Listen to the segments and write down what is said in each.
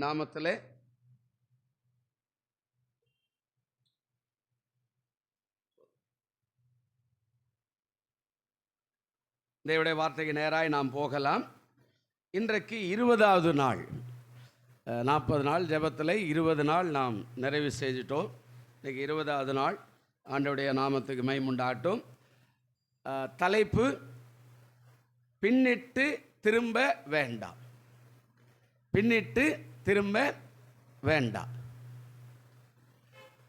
நாமத்திலே தேவனுடைய வார்த்தைக்கு நேராய் நாம் போகலாம். இன்றைக்கு 20வது நாள். 40 நாள் ஜெபத்தில் 20 நாள் நாம் நிறைவு செஞ்சிட்டோம். இன்றைக்கி 20வது நாள். ஆண்டவருடைய நாமத்துக்கு மகிமையுண்டாகட்டும். தலைப்பு பின்னிட்டு திரும்ப வேண்டாம். பின்னிட்டு திரும்ப வேண்டாம்.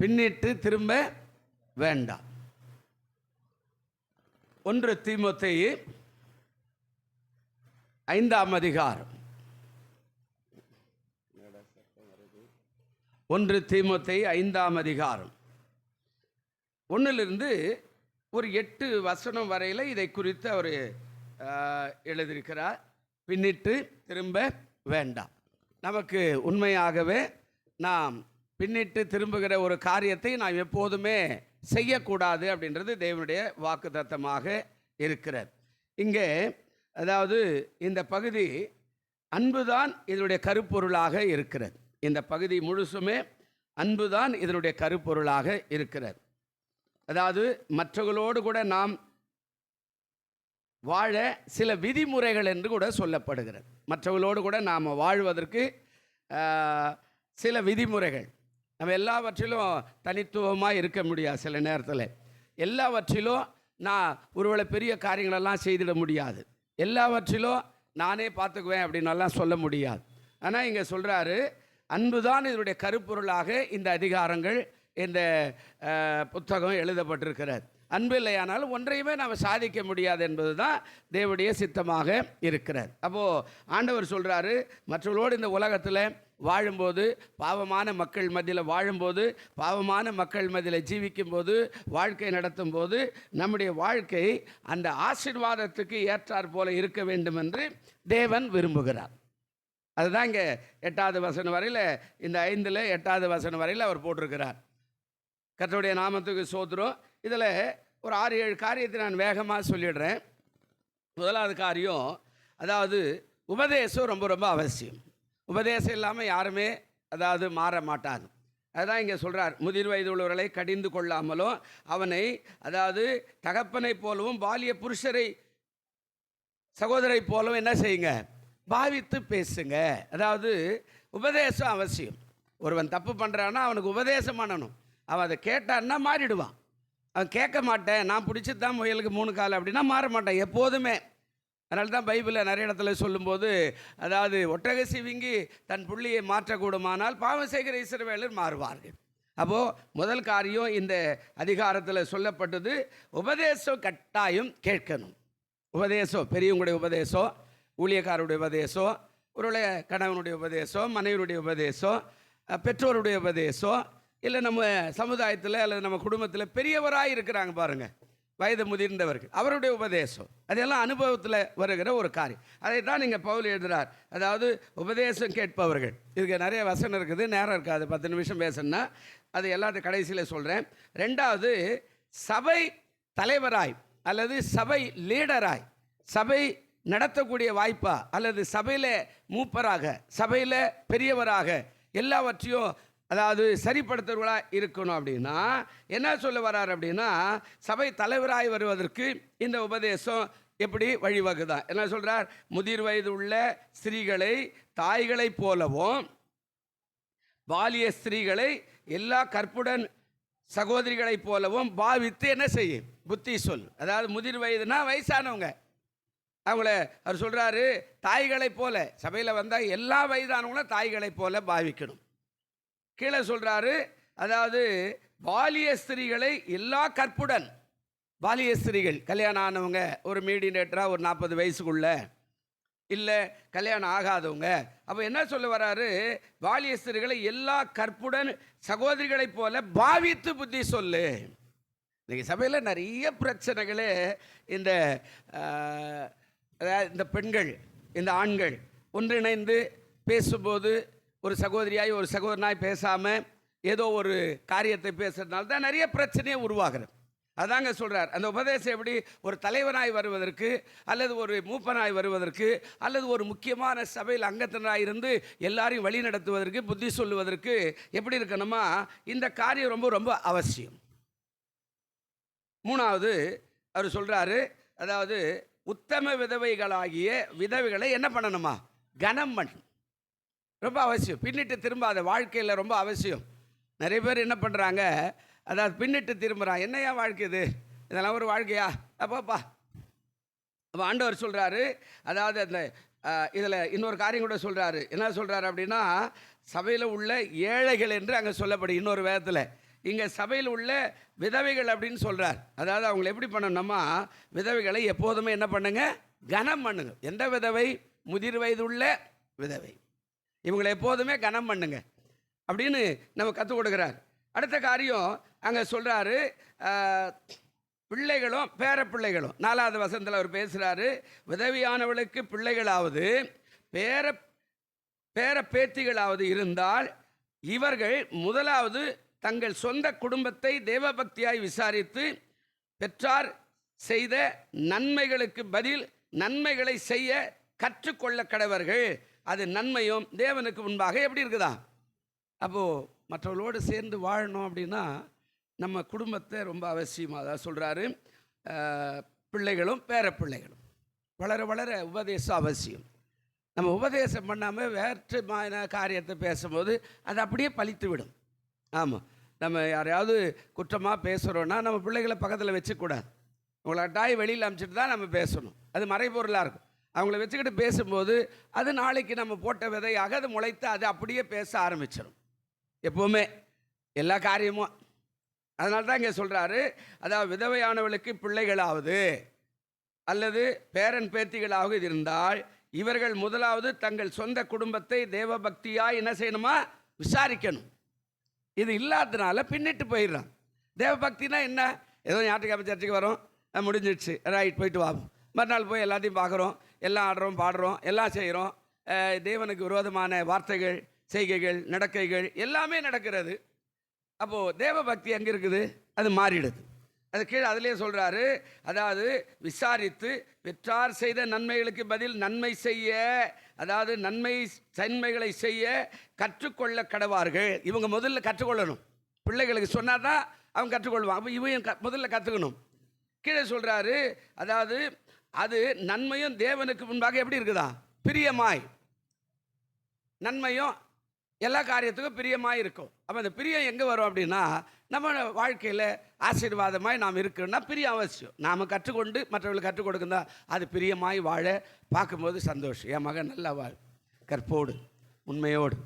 பின்னிட்டு திரும்ப வேண்டாம். 1 தீமோத்தேயு 5ஆம் அதிகாரம். 1 தீமோத்தேயு 5ஆம் அதிகாரம் 1லிருந்து ஒரு 8 வசனம் வரையில் இதை குறித்து அவர் எழுதியிருக்கிறார். பின்னிட்டு திரும்ப வேண்டாம். நமக்கு உண்மையாகவே நாம் பின்னிட்டு திரும்புகிற ஒரு காரியத்தை நாம் எப்போதுமே செய்யக்கூடாது அப்படின்றது தேவனுடைய வாக்குத்தத்தமாக இருக்கிறது. இங்கே அதாவது இந்த பகுதி அன்புதான் இதனுடைய கருப்பொருளாக இருக்கிறது. இந்த பகுதி முழுசுமே அன்புதான் இதனுடைய கருப்பொருளாக இருக்கிறது. அதாவது மற்றவர்களோடு கூட நாம் வாழ சில விதிமுறைகள் என்று கூட சொல்லப்படுகிறது. மற்றவர்களோடு கூட நாம் வாழ்வதற்கு சில விதிமுறைகள். நம்ம எல்லாவற்றிலும் தனித்துவமாக இருக்க முடியாது. சில நேரத்தில் எல்லாவற்றிலும் நான் ஒருவேளை பெரிய காரியங்களெல்லாம் செய்திட முடியாது. எல்லாவற்றிலும் நானே பார்த்துக்குவேன் அப்படின்னெல்லாம் சொல்ல முடியாது. ஆனால் இங்கே சொல்கிறாரு, அன்பு தான் இதனுடைய கருப்பொருளாக இந்த அதிகாரங்கள், இந்த புத்தகம் எழுதப்பட்டிருக்கிறது. அன்பு இல்லையானாலும் ஒன்றையுமே நாம் சாதிக்க முடியாது என்பது தான் தேவனுடைய சித்தமாக இருக்கிறது. அப்போது ஆண்டவர் சொல்கிறாரு, மற்றவர்களோடு இந்த உலகத்தில் வாழும்போது, பாவமான மக்கள் மத்தியில் வாழும்போது, பாவமான மக்கள் மத்தியில் ஜீவிக்கும்போது, வாழ்க்கை நடத்தும் போது நம்முடைய வாழ்க்கை அந்த ஆசீர்வாதத்துக்கு ஏற்றாற் போல இருக்க வேண்டும் என்று தேவன் விரும்புகிறார். அதுதான் இங்கே 8வது வசனம் வரையில், இந்த 5ல் 8வது வசனம் வரையில் அவர் போட்டிருக்கிறார். கர்த்தருடைய நாமத்துக்கு ஸ்தோத்திரம். இதில் ஒரு 6-7 காரியத்தை நான் வேகமாக சொல்லிடுறேன். முதலாவது காரியம், அதாவது உபதேசம் ரொம்ப ரொம்ப அவசியம். உபதேசம் இல்லாமல் யாருமே அதாவது மாற மாட்டாங்க. அதுதான் இங்கே சொல்கிறார், முதிர் வயது உள்ளவர்களை கடிந்து கொள்ளாமலும் அவனை அதாவது தகப்பனை போலவும் பாலிய புருஷரை சகோதரை போலவும் என்ன செய்யுங்க, பாவித்து பேசுங்க. அதாவது உபதேசம் அவசியம். ஒருவன் தப்பு பண்ணுறான்னா அவனுக்கு உபதேசம் பண்ணணும். அவன் அதை கேட்டான்னா மாறிடுவான். அவன் கேட்க மாட்டேன், நான் பிடிச்சி தான் முயலுக்கு 3 கால் அப்படின்னா மாற மாட்டான் எப்போதுமே. அதனால தான் பைபிளில் நிறைய இடத்துல சொல்லும்போது, அதாவது ஒட்டக சிவிங்கி தன் புள்ளியை மாற்றக்கூடுமானால் பாவம் செய்கிற இஸ்ரவேலர் மாறுவார்கள். அப்போது முதல் காரியம் இந்த அதிகாரத்தில் சொல்லப்பட்டது, உபதேசம் கட்டாயம் கேட்கணும். உபதேசம், பெரியவங்களுடைய உபதேசம், ஊழியக்காரருடைய உபதேசம், ஒருவேளை கணவனுடைய உபதேசம், மனைவியுடைய உபதேசம், பெற்றோருடைய உபதேசம், இல்லை நம்ம சமுதாயத்தில் அல்லது நம்ம குடும்பத்தில் பெரியவராக இருக்கிறாங்க பாருங்கள், வயது முதிர்ந்தவர்கள், அவருடைய உபதேசம், அதெல்லாம் அனுபவத்தில் வருகிற ஒரு காரியம். அதை தான் நீங்கள் பவுல் எழுதுகிறார். அதாவது உபதேசம் கேட்பவர்கள். இதுக்கு நிறைய வசனம் இருக்குது, நேரம் இருக்காது 10 நிமிஷம் பேசணுன்னா. அது எல்லாத்தையும் கடைசியில் சொல்கிறேன். 2வது, சபை தலைவராய் அல்லது சபை லீடராய், சபை நடத்தக்கூடிய வாய்ப்பா அல்லது சபையில் மூப்பராக, சபையில் பெரியவராக எல்லாவற்றையும் அதாவது சரிப்படுத்துவர்களாக இருக்கணும். அப்படின்னா என்ன சொல்ல வர்றார் அப்படின்னா, சபை தலைவராய் வருவதற்கு இந்த உபதேசம் எப்படி வழிவகுதான். என்ன சொல்கிறார், முதிர் வயது உள்ள ஸ்திரீகளை தாய்களை போலவும் பாலிய ஸ்திரீகளை எல்லா கற்புடன் சகோதரிகளை போலவும் பாவித்து என்ன செய்யும், புத்தி சொல். அதாவது முதிர் வயதுனா வயசானவங்க, அவங்கள அவர் சொல்கிறாரு தாய்களை போல, சபையில் வந்தால் எல்லா வயதானவங்களும் தாய்களை போல பாவிக்கணும். கீழே சொல்கிறாரு, அதாவது பாலிய ஸ்திரீகளை எல்லா கற்புடன், பாலிய ஸ்திரீகள் கல்யாணம் ஆனவங்க, ஒரு மீடியேட்டராக ஒரு 40 வயசுக்குள்ள, இல்லை கல்யாணம் ஆகாதவங்க. அப்போ என்ன சொல்ல வர்றாரு, பாலிய ஸ்திரீகளை எல்லா கற்புடன் சகோதரிகளைப் போல பாவித்து புத்தி சொல்லு. இன்றைக்கி சபையில் நிறைய பிரச்சனைகளே இந்த பெண்கள், இந்த ஆண்கள் ஒன்றிணைந்து பேசும்போது ஒரு சகோதரியாய் ஒரு சகோதரனாய் பேசாமல் ஏதோ ஒரு காரியத்தை பேசுறதுனால தான் நிறைய பிரச்சனையே உருவாகிறது. அதாங்க சொல்கிறார். அந்த உபதேசம் எப்படி ஒரு தலைவனாய் வருவதற்கு, அல்லது ஒரு மூப்பனாய் வருவதற்கு, அல்லது ஒரு முக்கியமான சபையில் அங்கத்தினராக இருந்து எல்லாரையும் வழி நடத்துவதற்கு, புத்தி சொல்லுவதற்கு எப்படி இருக்கணுமா, இந்த காரியம் ரொம்ப ரொம்ப அவசியம். மூணாவது அவர் சொல்கிறாரு, அதாவது உத்தம விதவைகளாகிய விதவைகளை என்ன பண்ணணுமா, கனம் பண்ணணும். ரொம்ப அவசியம். பின்னிட்டு திரும்பாத வாழ்க்கையில் ரொம்ப அவசியம். நிறைய பேர் என்ன பண்ணுறாங்க, அதாவது பின்னிட்டு திரும்புகிறான். என்னையா வாழ்க்கை இது, இதெல்லாம் ஒரு வாழ்க்கையா அப்போப்பா. அப்போ ஆண்டவர் சொல்கிறாரு, அதாவது அந்த இதில் இன்னொரு காரியம் கூட சொல்கிறாரு. என்ன சொல்கிறாரு அப்படின்னா, சபையில் உள்ள ஏழைகள் என்று அங்கே சொல்லப்படும் இன்னொரு வேதத்தில். இங்கே சபையில் உள்ள விதவைகள் அப்படின்னு சொல்கிறார். அதாவது அவங்களை எப்படி பண்ணணுமா, விதவைகளை எப்போதுமே என்ன பண்ணுங்க, கனம் பண்ணுங்க. எந்த விதவை, முதிர் வயதுள்ள விதவை, இவங்களை எப்போதுமே கனம் பண்ணுங்க அப்படின்னு நம்ம கற்றுக் கொடுக்குறார். அடுத்த காரியம் அங்கே சொல்கிறாரு, பிள்ளைகளும் பேர பிள்ளைகளும். 4வது வசனத்தில் அவர் பேசுகிறாரு, விதவியானவளுக்கு பிள்ளைகளாவது பேர பேத்திகளாவது இருந்தால் இவர்கள் முதலாவது தங்கள் சொந்த குடும்பத்தை தேவபக்தியாய் விசாரித்து பெற்றார் செய்த நன்மைகளுக்கு பதில் நன்மைகளை செய்ய கற்றுக்கொள்ள கடவர்கள். அது நன்மையும் தேவனுக்கு முன்பாக எப்படி இருக்குதா. அப்போது மற்றவர்களோடு சேர்ந்து வாழணும் அப்படின்னா நம்ம குடும்பத்தை ரொம்ப அவசியமாக தான் சொல்கிறாரு. பிள்ளைகளும் பேர பிள்ளைகளும் வளர வளர உபதேசம் அவசியம். நம்ம உபதேசம் பண்ணாமல் வேற்றுமான காரியத்தை பேசும்போது அது அப்படியே பழித்து விடும். ஆமாம், நம்ம யாரையாவது குற்றமாக பேசுகிறோன்னா நம்ம பிள்ளைகளை பக்கத்தில் வச்சுக்கூடாது. உங்களை கட்டாயம் வெளியில் அனுப்பிச்சிட்டு தான் நம்ம பேசணும். அது மறைபொருளாக இருக்கும். அவங்கள வச்சுக்கிட்டு பேசும்போது அது நாளைக்கு நம்ம போட்ட விதையாக அது முளைத்து அது அப்படியே பேச ஆரம்பிச்சிடும் எப்போவுமே எல்லா காரியமும். அதனால தான் இங்கே சொல்கிறாரு, அதாவது விதவையானவளுக்கு பிள்ளைகளாவது அல்லது பேரன் பேத்திகளாக இருந்தால் இவர்கள் முதலாவது தங்கள் சொந்த குடும்பத்தை தேவபக்தியாக என்ன செய்யணுமா, விசாரிக்கணும். இது இல்லாததுனால பின்னிட்டு போயிடுறான். தேவபக்தினா என்ன, ஏதோ ஞாயிற்றுக்கிழமை சர்ச்சைக்கு வரோம், முடிஞ்சிடுச்சு, ரைட் போயிட்டு வாங்க, மறுநாள் போய் எல்லாத்தையும் பார்க்குறோம், எல்லாம் ஆடுறோம் பாடுறோம் எல்லாம் செய்கிறோம். தேவனுக்கு விரோதமான வார்த்தைகள் செய்கைகள் நடக்கைகள் எல்லாமே நடக்கிறது. அப்போது தேவ பக்தி எங்கே இருக்குது, அது மாறிடுது. அது கீழே அதிலே சொல்கிறாரு, அதாவது விசாரித்து பெற்றார் செய்த நன்மைகளுக்கு பதில் நன்மை செய்ய, அதாவது நன்மைகளை செய்ய கற்றுக்கொள்ள கடவார்கள். இவங்க முதல்ல கற்றுக்கொள்ளணும். பிள்ளைகளுக்கு சொன்னால் தான் அவங்க கற்றுக்கொள்வாங்க. அப்போ இவங்க முதல்ல கற்றுக்கணும். கீழே சொல்கிறாரு, அதாவது அது நன்மையும் தேவனுக்கு முன்பாக எப்படி இருக்குதா, பிரியமாய். நன்மையும் எல்லா காரியத்துக்கும் பிரியமாய் இருக்கும். அப்போ அந்த பிரியம் எங்கே வரும் அப்படின்னா, நம்ம வாழ்க்கையில் ஆசீர்வாதமாய் நாம் இருக்குன்னா பிரியம் அவசியம். நாம் கற்றுக்கொண்டு மற்றவர்களுக்கு கற்றுக் கொடுக்குந்தா அது பிரியமாய் வாழ பார்க்கும்போது சந்தோஷம். என் மகன் நல்லா வாழ், கற்போடு உண்மையோடு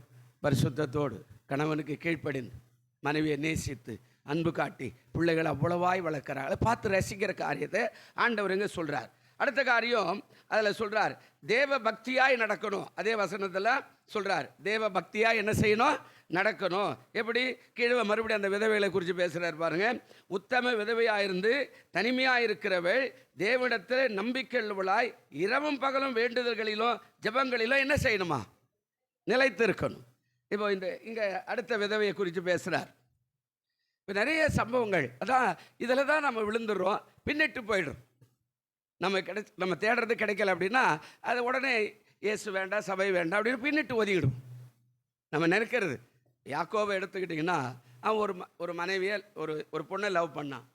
பரிசுத்தத்தோடு கணவனுக்கு கீழ்ப்படிந்து மனைவியை நேசித்து அன்பு காட்டி பிள்ளைகளை அவ்வளவாய் வளர்க்குறாங்க. பார்த்து ரசிக்கிற காரியத்தை ஆண்டவர் எங்கே சொல்கிறார். அடுத்த காரியம் அதில் சொல்கிறார், தேவ பக்தியாய் நடக்கணும். அதே வசனத்தில் சொல்கிறார், தேவ பக்தியாய் என்ன செய்யணும், நடக்கணும். எப்படி கீழே மறுபடியும் அந்த விதவைகளை குறித்து பேசுகிறார் பாருங்கள். உத்தம விதவையாக இருந்து தனிமையாக இருக்கிறவள் தேவனிடத்தில் நம்பிக்கையுள்ளவளாய் இரவும் பகலும் வேண்டுதல்களிலும் ஜெபங்களிலும் என்ன செய்யணுமா, நிலைத்து இருக்கணும். இப்போ இங்கே அடுத்த விதவையை குறித்து பேசுகிறார். இப்போ நிறைய சம்பவங்கள் அதான் இதில் தான் நம்ம விழுந்துடுறோம், பின்னிட்டு போயிடும். நம்ம தேடுறது கிடைக்கல அப்படின்னா அது உடனே இயேசு வேண்டாம் சபை வேண்டாம் அப்படின்னு பின்னிட்டு ஒதுக்கிடும். நம்ம நினைக்கிறது, யாக்கோவை எடுத்துக்கிட்டிங்கன்னா அவன் ஒரு மனைவியை ஒரு பொண்ணை லவ் பண்ணான்.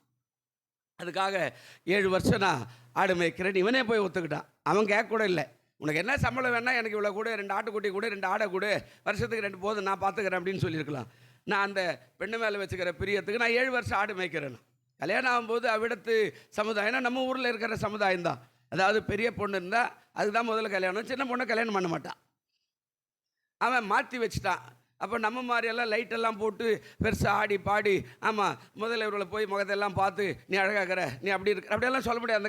அதுக்காக 7 வருஷம் நான் ஆடு மேய்க்கிறேன் இவனே போய் ஒத்துக்கிட்டான். அவன் கேட்க கூட இல்லை, உனக்கு என்ன சம்பளம் வேணால் எனக்கு இவ்வளோ கூட 2 ஆட்டுக்குட்டி கூட 2 ஆடை கூட வருஷத்துக்கு 2 போதும் நான் பார்த்துக்கிறேன் அப்படின்னு சொல்லியிருக்கலாம். நான் அந்த பெண்ணு மேலே வச்சுக்கிற பிரியத்துக்கு நான் 7 வருஷம் ஆடு மேய்க்கிறேன். கல்யாணம் ஆகும்போது அவ்விடத்து சமுதாயம்னா நம்ம ஊரில் இருக்கிற சமுதாயம் தான். அதாவது பெரிய பொண்ணு இருந்தால் அதுதான் முதல்ல கல்யாணம், சின்ன பொண்ணை கல்யாணம் பண்ண மாட்டான். அவன் மாற்றி வச்சுட்டான். அப்போ நம்ம மாதிரியெல்லாம் லைட்டெல்லாம் போட்டு பெருசாக ஆடி பாடி, ஆமாம் முதல்ல இவர்களை போய் முகத்தெல்லாம் பார்த்து நீ அழகாக்கிற நீ அப்படி இருக்கிற அப்படியெல்லாம் சொல்ல முடியாது.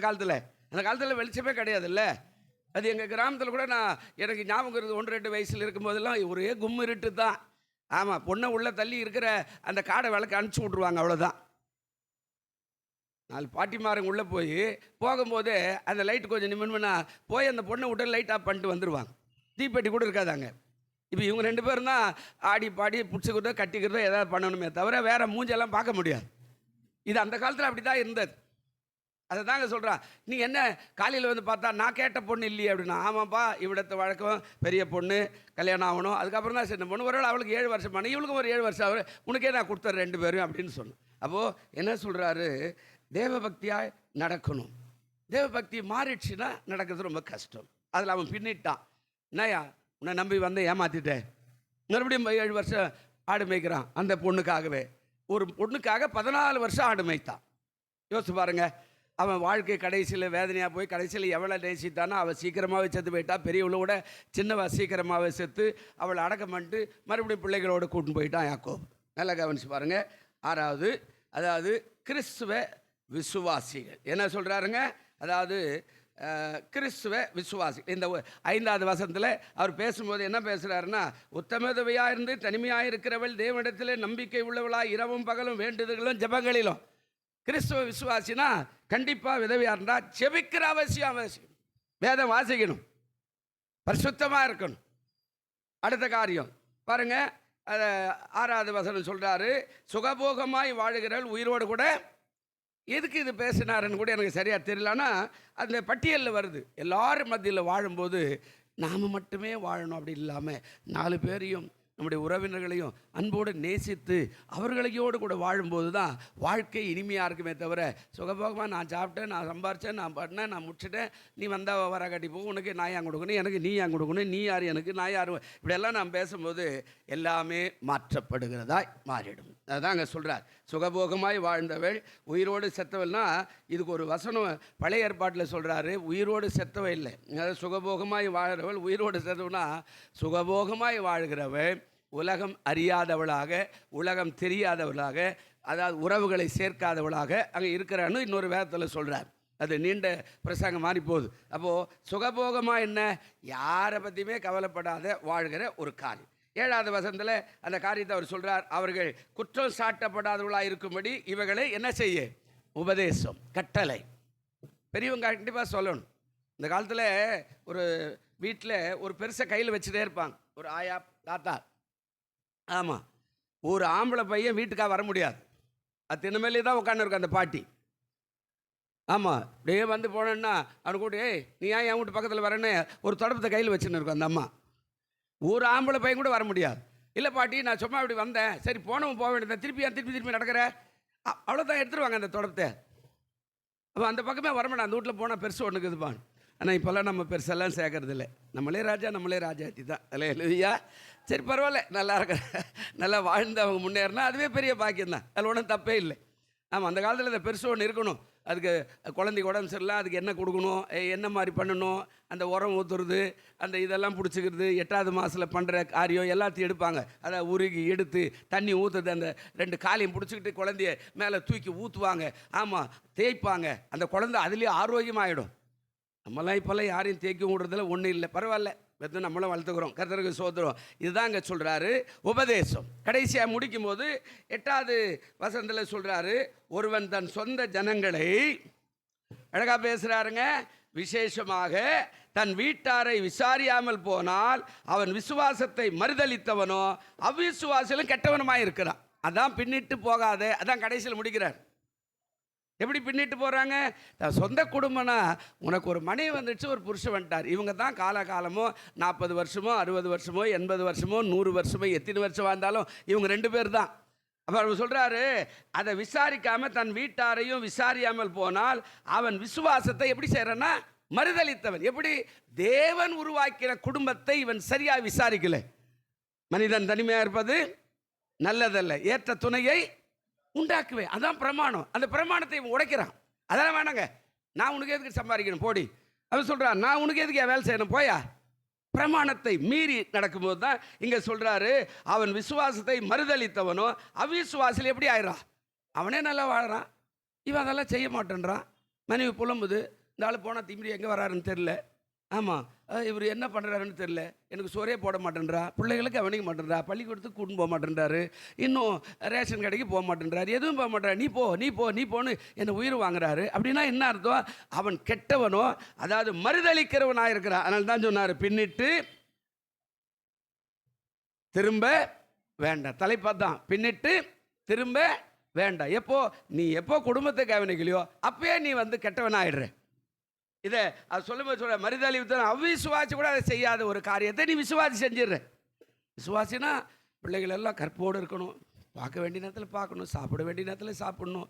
அந்த காலத்தில் வெளிச்சமே கிடையாதுல்ல. அது எங்கள் கிராமத்தில் கூட எனக்கு ஞாபகம் இருக்குது, 1-2 வயசில் இருக்கும்போதெல்லாம் ஒரே கும்மு இருட்டு தான். ஆமாம், பொண்ணை உள்ளே தள்ளி இருக்கிற அந்த காடை விளக்கு அனுப்பிச்சி விட்ருவாங்க, அவ்வளோதான். 4 பாட்டிமாரங்க உள்ளே போகும்போது அந்த லைட்டு கொஞ்சம் நிமிடம்னா போய் அந்த பொண்ணை விட்டு லைட் ஆஃப் பண்ணிட்டு வந்துடுவாங்க. தீப்பெட்டி கூட இருக்காதாங்க. இப்போ இவங்க 2 பேரும் தான் ஆடி பாடி பிடிச்சிக்கிறதோ கட்டிக்கிறதோ ஏதாவது பண்ணணுமே தவிர வேறு மூஞ்செல்லாம் பார்க்க முடியாது. இது அந்த காலத்தில் அப்படி தான் இருந்தது. அதை தாங்க சொல்கிறான். நீ என்ன காலையில் வந்து பார்த்தா நான் கேட்ட பொண்ணு இல்லையே அப்படின்னா, ஆமாப்பா இவிடத்த வழக்கம் பெரிய பொண்ணு கல்யாணம் ஆகணும், அதுக்கப்புறம் தான் சின்ன பொண்ணு, ஒருவேளை அவளுக்கு 7 வருஷம் பண்ணி இவளுக்கும் ஒரு 7 வருஷம் அவர் உனக்கே நான் கொடுத்துறேன் 2 பேரும் அப்படின்னு சொன்னேன். அப்போது என்ன சொல்கிறாரு, தேவபக்தியாக நடக்கணும். தேவபக்தி மாறிடுச்சுன்னா நடக்கிறது ரொம்ப கஷ்டம். அதில் அவன் பின்னிட்டான். என்னையா உன்னை நம்பி வந்து ஏமாற்றிட்டேன், மறுபடியும் 7 வருஷம் ஆடு மேய்க்கிறான். அந்த பொண்ணுக்காகவே, ஒரு பொண்ணுக்காக 14 வருஷம் ஆடு மேய்த்தான். யோசிச்சு பாருங்க. அவன் வாழ்க்கை கடைசியில் வேதனையாக போய் கடைசியில் எவ்வளோ நேசித்தானோ அவள் சீக்கிரமாகவே செத்து போயிட்டா. பெரியவளோட சின்னவா சீக்கிரமாகவே செத்து அவளை அடக்கம் பண்ணிட்டு மறுபடியும் பிள்ளைகளோடு கூட்டின்னு போயிட்டான் யாக்கோபு. நல்லா கவனிச்சு பாருங்கள். 6வது, அதாவது கிறிஸ்துவ விசுவாசிகள் என்ன சொல்கிறாருங்க, அதாவது கிறிஸ்துவ விசுவாசி. இந்த 5வது வசனத்தில் அவர் பேசும்போது என்ன பேசுகிறாருன்னா, உத்தமதவையாக இருந்து தனிமையாக இருக்கிறவள் தேவனிடத்தில் நம்பிக்கை உள்ளவளாக இரவும் பகலும் வேண்டுதல்களும் ஜெபங்களிலும். கிறிஸ்துவ விசுவாசினா கண்டிப்பாக விதவையாக இருந்தால் ஜெபிக்கிற அவசியம். வேதம் வாசிக்கணும், பரிசுத்தமாக இருக்கணும். அடுத்த காரியம் பாருங்கள், 6வது வசனம் சொல்கிறாரு, சுகபோகமாய் வாழுகிறவள் உயிரோடு கூட. எதுக்கு இது பேசினாருன்னு கூட எனக்கு சரியாக தெரியல. ஆனால் அந்த பட்டியலில் வருது. எல்லாரும் மத்தியில் வாழும்போது நாம் மட்டுமே வாழணும் அப்படி இல்லாமல் 4 பேரையும் நம்முடைய உறவினர்களையும் அன்போடு நேசித்து அவர்களையோடு கூட வாழும்போது தான் வாழ்க்கை இனிமையாக இருக்குமே தவிர, சுகபோகமாக நான் சாப்பிட்டேன், நான் சம்பாரித்தேன், நான் பண்ணேன், நான் முடிச்சிட்டேன், நீ வந்தால் வர கட்டி போகும், உனக்கு நான் ஏன் கொடுக்கணும், எனக்கு நீ ஏன் கொடுக்கணும், நீ யார் எனக்கு, நான் யார், இப்படியெல்லாம் நான் பேசும்போது எல்லாமே மாற்றப்படுகிறதாய் மாறிடும். அதுதான் அங்கே சொல்கிறார். சுகபோகமாய் வாழ்ந்தவள் உயிரோடு செத்தவள்னா, இதுக்கு ஒரு வசனம் பழைய ஏற்பாட்டில் சொல்கிறாரு, உயிரோடு செத்தவள் இல்லை. அதாவது சுகபோகமாய் வாழ்கிறவள் உயிரோடு செத்தவனா, சுகபோகமாய் வாழ்கிறவள் உலகம் அறியாதவளாக, உலகம் தெரியாதவளாக, அதாவது உறவுகளை சேர்க்காதவளாக அங்கே இருக்கிறான்னு இன்னொரு வேதத்தில் சொல்கிறார். அது நீண்ட பிரசங்கம் மாறி போகுது. அப்போது சுகபோகமாக என்ன, யாரை பற்றியுமே கவலைப்படாத வாழ்கிற ஒரு காரியம். 7வது வசனத்தில் அந்த காரியத்தை அவர் சொல்கிறார். அவர்கள் குற்றம் சாட்டப்படாதவர்களாக இருக்கும்படி இவைகளை என்ன செய்ய, உபதேசம், கட்டளை. பெரியவங்க கண்டிப்பாக சொல்லணும். இந்த காலத்தில் ஒரு வீட்டில் ஒரு பெருசை கையில் வச்சுட்டே இருப்பாங்க, ஒரு ஆயா தாத்தா. ஆமாம், ஒரு ஆம்பளை பையன் வீட்டுக்காக வர முடியாது, அது தினமேலே தான் உட்காந்துருக்கும் அந்த பாட்டி. ஆமாம், அப்படியே வந்து போனேன்னா அவனு கூட, நீ ஏன் என் வீட்டு பக்கத்தில் வரேன்னு ஒரு தொடப்பத்தை கையில் வச்சுன்னு இருக்கும் அந்த அம்மா. ஒரு ஆம்பளை பையன் கூட வர முடியாது. இல்லை பாட்டி நான் சும்மா இப்படி வந்தேன், சரி போனவன் போக வேண்டியது, திருப்பி நடக்கிற, அவ்வளோதான் எடுத்துருவாங்க அந்த தொடப்பத்தை. அப்போ அந்த பக்கமே வரமாட்டேன், அந்த வீட்டில் போனால் பெருசு ஒன்றுக்கு இதுப்பான். ஆனால் இப்போல்லாம் நம்ம பெருசெல்லாம் சேர்க்கறதில்ல, நம்மளே ராஜாத்தி தான். இல்லை இல்லையா, சரி பரவாயில்ல, நல்லா இருக்கிற, நல்லா வாழ்ந்து அவங்க முன்னேறினா அதுவே பெரிய பாக்கியம் தான், அதில் ஒன்றும் தப்பே இல்லை. ஆமாம், அந்த காலத்தில் இந்த பெருசு ஒன்று இருக்கணும். அதுக்கு குழந்தைக்கு உடம்பு சரியில்லை, அதுக்கு என்ன கொடுக்கணும், என்ன மாதிரி பண்ணணும், அந்த உரம் ஊற்றுறது, அந்த இதெல்லாம் பிடிச்சிக்கிறது, 8வது மாதத்தில் பண்ணுற காரியம் எல்லாத்தையும் எடுப்பாங்க. அதை உருகி எடுத்து தண்ணி ஊற்றுறது, அந்த 2 காலையும் பிடிச்சிக்கிட்டு குழந்தைய மேலே தூக்கி ஊற்றுவாங்க. ஆமாம், தேய்ப்பாங்க, அந்த குழந்தை அதுலேயே ஆரோக்கியமாகிடும். நம்மளாம் இப்போல்லாம் யாரையும் தேய்க்க விடுறதுல ஒன்றும் இல்லை, பரவாயில்ல, வெறும் நம்மளும் வளர்த்துக்கிறோம், கர்த்தருக்கு சோதரம். இதுதான் இங்கே சொல்கிறாரு உபதேசம். கடைசியாக முடிக்கும் போது 8வது வசனத்தில் சொல்கிறாரு, ஒருவன் தன் சொந்த ஜனங்களை, அழகாக பேசுகிறாருங்க, விசேஷமாக தன் வீட்டாரை விசாரியாமல் போனால் அவன் விசுவாசத்தை மறுதளித்தவனோ அவ்விசுவாசிலும் கெட்டவனுமாக இருக்கிறான். அதான் பின்னிட்டு போகாத, அதான் கடைசியில் முடிக்கிறார். எப்படி பின்னிட்டு போகிறாங்க, சொந்த குடும்பம்னா, உனக்கு ஒரு மனைவி வந்துடுச்சு, ஒரு புருஷன் வந்துட்டார், இவங்க தான் காலகாலமோ 40 வருஷமோ 60 வருஷமோ 80 வருஷமோ 100 வருஷமோ எத்தனை வருஷம் வாழ்ந்தாலும் இவங்க 2 பேர் தான். அப்போ அவர் சொல்கிறாரு, அதை விசாரிக்காமல் தன் வீட்டாரையும் விசாரியாமல் போனால் அவன் விசுவாசத்தை எப்படி செய்கிறான்னா மறுதளித்தவன். எப்படி, தேவன் உருவாக்கின குடும்பத்தை இவன் சரியாக விசாரிக்கல. மனிதன் தனிமையாக இருப்பது நல்லதல்ல, ஏற்ற துணையை உண்டாக்குவேன், அதான் பிரமாணம். அந்த பிரமாணத்தை இவன் உடைக்கிறான். அதெல்லாம் வேணாங்க, நான் உனக்கு எதுக்கு சம்பாதிக்கணும் போடி, அவன் சொல்கிறான், நான் உனக்கு எதுக்கு வேலை செய்யணும் போயா. பிரமாணத்தை மீறி நடக்கும்போது தான் இங்கே சொல்கிறாரு, அவன் விசுவாசத்தை மறுதளித்தவனோ அவ்விசுவாசில் எப்படி ஆயிடுறான். அவனே நல்லா வாழறான், இவன் அதெல்லாம் செய்ய மாட்டேன்றான். மனைவி புலம்புது, இந்த ஆள் போனால் திமிரி எங்கே வராருன்னு தெரில, ஆமாம் இவர் என்ன பண்ணுறாருன்னு தெரில, எனக்கு சோறே போட மாட்டேன்றா, பிள்ளைகளுக்கு கவனிக்க மாட்டேன்றா, பள்ளிக்கூடத்துக்கு கூட்டின்னு போக மாட்டேன்றாரு, இன்னும் ரேஷன் கடைக்கு போக மாட்டேன்றாரு, எதுவும் போக மாட்டேறா, நீ போன்னு என்னை உயிர் வாங்குறாரு. அப்படின்னா என்ன அர்த்தம், அவன் கெட்டவனோ, அதாவது மறுதளிக்கிறவனாக இருக்கிறான். அதனால தான் சொன்னார், பின்னிட்டு திரும்ப வேண்டாம். தலைப்பா தான், பின்னிட்டு திரும்ப வேண்டாம். நீ எப்போ குடும்பத்தை கவனிக்கலையோ அப்பயே நீ வந்து கெட்டவனாயிடுற. இதை அது சொல்லும்போது சொல்ற மறுதளி அவ்விசுவாசி கூட அதை செய்யாத ஒரு காரியத்தை நீ விசுவாசி செஞ்சிடுற. விசுவாசினா பிள்ளைகள் எல்லாம் கற்போடு இருக்கணும், பார்க்க வேண்டிய நேரத்தில் பார்க்கணும், சாப்பிட வேண்டிய நேரத்தில் சாப்பிடணும்,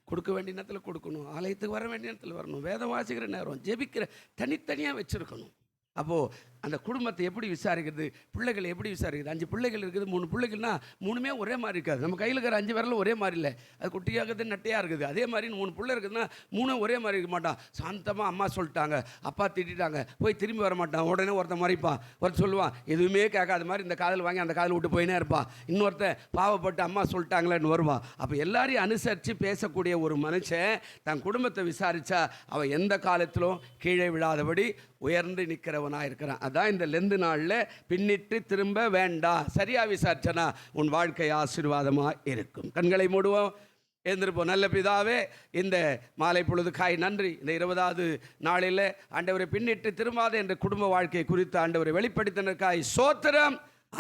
கொடுக்க வேண்டிய நேரத்தில் கொடுக்கணும், ஆலயத்துக்கு வர வேண்டிய நேரத்தில் வரணும், வேதம் வாசிக்கிற நேரம், ஜெபிக்கிற தனித்தனியாக வச்சுருக்கணும். அப்போது அந்த குடும்பத்தை எப்படி விசாரிக்கிறது, பிள்ளைகளை எப்படி விசாரிக்கிறது? 5 பிள்ளைகள் இருக்குது, 3 பிள்ளைகள்னா 3மே ஒரே மாதிரி இருக்காது. நம்ம கையில் இருக்கிற 5 விரலும் ஒரே மாதிரி இல்லை, அது குட்டியாகுது நட்டையாக இருக்குது. அதே மாதிரி 3 பிள்ளை இருக்குதுன்னா 3 ஒரே மாதிரி இருக்க மாட்டான். சாந்தமாக அம்மா சொல்லிட்டாங்க, அப்பா திட்டாங்க, போய் திரும்பி வர மாட்டான். உடனே ஒருத்தன் மறைப்பான், ஒருத்தர் சொல்லுவான் எதுவுமே கேட்காத மாதிரி இந்த காதில் வாங்கி அந்த காதில் விட்டு போயினே இருப்பான். இன்னொருத்தன் பாவப்பட்டு அம்மா சொல்லிட்டாங்களேன்னு வருவான். அப்போ எல்லாரையும் அனுசரித்து பேசக்கூடிய ஒரு மனுஷன் தன் குடும்பத்தை விசாரித்தா அவன் எந்த காலத்திலும் கீழே விழாதபடி உயர்ந்து நிற்கிறவனாக இருக்கிறான். அதான் இந்த லெந்து நாளில் பின்னிட்டு திரும்ப வேண்டாம். சரியாக விசாரிச்சனா உன் வாழ்க்கை ஆசீர்வாதமாக இருக்கும். கண்களை மூடுவோம், எழுந்திருப்போம். நல்ல பிதாவே, இந்த மாலை பொழுதுக்காய் நன்றி. இந்த 20வது நாளில் ஆண்டவரை பின்னிட்டு திரும்பாத என்ற குடும்ப வாழ்க்கை குறித்து ஆண்டவரை வெளிப்படுத்தினருக்காய் சோத்திரம்.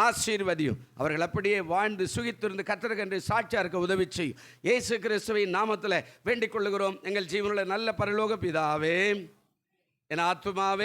ஆசீர்வதியும். அவர்கள் அப்படியே வாழ்ந்து சுகித்திருந்து கர்த்தருக்கு சாட்சியாக இருக்க உதவி செய்யும். இயேசு கிறிஸ்துவின் நாமத்தில் வேண்டிக் கொள்ளுகிறோம் எங்கள் ஜீவனுள்ள நல்ல பரலோக பிதாவே. என் ஆத்துமாவே